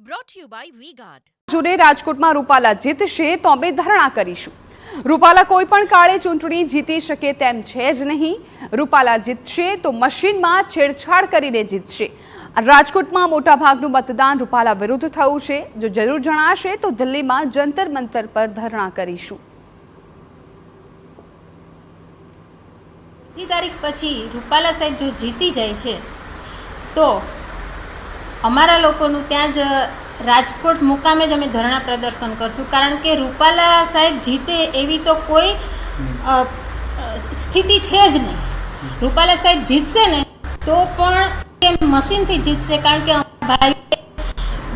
brought to you by V-Guard. જોડે રાજકોટમાં રૂપાલા જીતશે તો અમે ધરણા કરીશું। રૂપાલા કોઈ પણ કાળે ચૂંટણી જીતી શકે તેમ છે જ નહીં। રૂપાલા જીતશે તો મશીનમાં છેડછાડ કરીને જીતશે। રાજકોટમાં મોટાભાગનું મતદાન રૂપાલા વિરુદ્ધ થયું છે। જો જરૂર જણાશે તો દિલ્હીમાં જંતર મંતર પર ધરણા કરીશું। તારીખ પછી રૂપાલા સાહેબ જો જીતી જાય છે તો અમારા લોકોનું ત્યાં જ રાજકોટ મુકામે જ અમે ધરણા પ્રદર્શન કરશું, કારણ કે રૂપાલા સાહેબ જીતે એવી તો કોઈ સ્થિતિ છે જ નહીં। રૂપાલા સાહેબ જીતશે ને તો પણ એ મશીનથી જીતશે, કારણ કે ભાઈ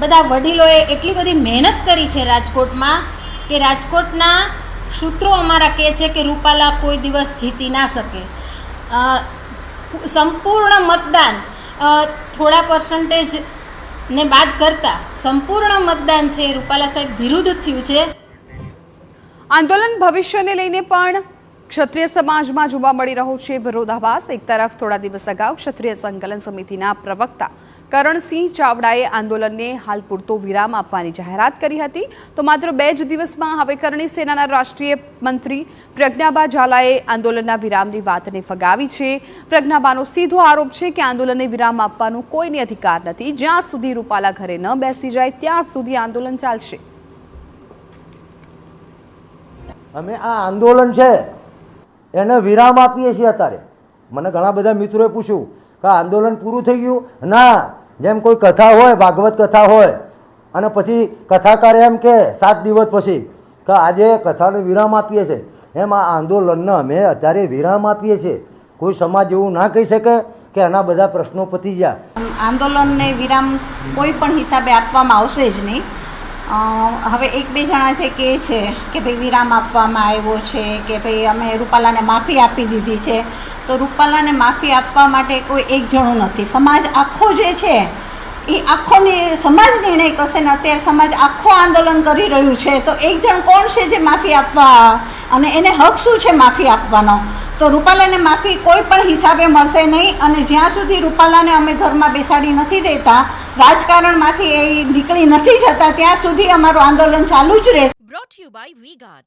બધા વડીલોએ એટલી બધી મહેનત કરી છે રાજકોટમાં કે રાજકોટના સૂત્રો અમારા કહે છે કે રૂપાલા કોઈ દિવસ જીતી ના શકે। સંપૂર્ણ મતદાન થોડા પર્સન્ટેજ ને બાદ કરતા સંપૂર્ણ મતદાન છે રૂપાલા સાહેબ વિરુદ્ધ થયું છે। આંદોલન ભવિષ્યને લઈને પણ ક્ષત્રિય સમાજમાં જોવા મળી રહ્યો છે વિરોધાભાસ। એક તરફ થોડા દિવસ અગાઉ ક્ષત્રિય સંકલન સમિતિના પ્રવક્તા કરણસિંહ ચાવડાએ આંદોલનને હાલ પૂરતો વિરામ આપવાની જાહેરાત કરી હતી, તો માત્ર 2 જ દિવસમાં હવે કરણી સેનાના રાષ્ટ્રીય મંત્રી પ્રજ્ઞાબા ઝાલાએ આંદોલનના વિરામની વાતને ફગાવી છે। પ્રજ્ઞાબાનો સીધો આરોપ છે કે આંદોલનને વિરામ આપવાનો કોઈને અધિકાર નથી। જ્યાં સુધી રૂપાલા ઘરે ન બેસી જાય ત્યાં સુધી આંદોલન ચાલશે। અમે આ આંદોલન છે એને વિરામ આપીએ છીએ। અત્યારે મને ઘણા બધા મિત્રોએ પૂછ્યું કે આંદોલન પૂરું થઈ ગયું? ના, જેમ કોઈ કથા હોય, ભાગવત કથા હોય અને પછી કથાકારે એમ કે 7 દિવસ પછી કે આજે કથાને વિરામ આપીએ છીએ, એમ આ આંદોલનને અમે અત્યારે વિરામ આપીએ છીએ। કોઈ સમાજ એવું ના કહી શકે કે આના બધા પ્રશ્નો પતી ગયા। આંદોલનને વિરામ કોઈ પણ હિસાબે આપવામાં આવશે જ નહીં। હવે 1-2 જણા છે કે છે કે ભાઈ વિરામ આપવામાં આવ્યો છે કે ભાઈ અમે રૂપાલાને માફી આપી દીધી છે, તો રૂપાલાને માફી આપવા માટે કોઈ એક જણું નથી। સમાજ આખો જે છે એ આખોને સમાજ નિર્ણય કરશે ને અત્યારે સમાજ આખો આંદોલન કરી રહ્યું છે, તો એક જણ કોણ છે જે માફી આપવા અને એને હક શું છે માફી આપવાનો? તો રૂપાલાને માફી કોઈ પણ હિસાબે મળશે નહીં। અને જ્યાં સુધી રૂપાલાને અમે ઘરમાં બેસાડી નથી દેતા, રાજકારણમાંથી એ નીકળી નથી જતા, ત્યાં સુધી અમારું આંદોલન ચાલુ જ રહેશે। Brought to you by V-Guard.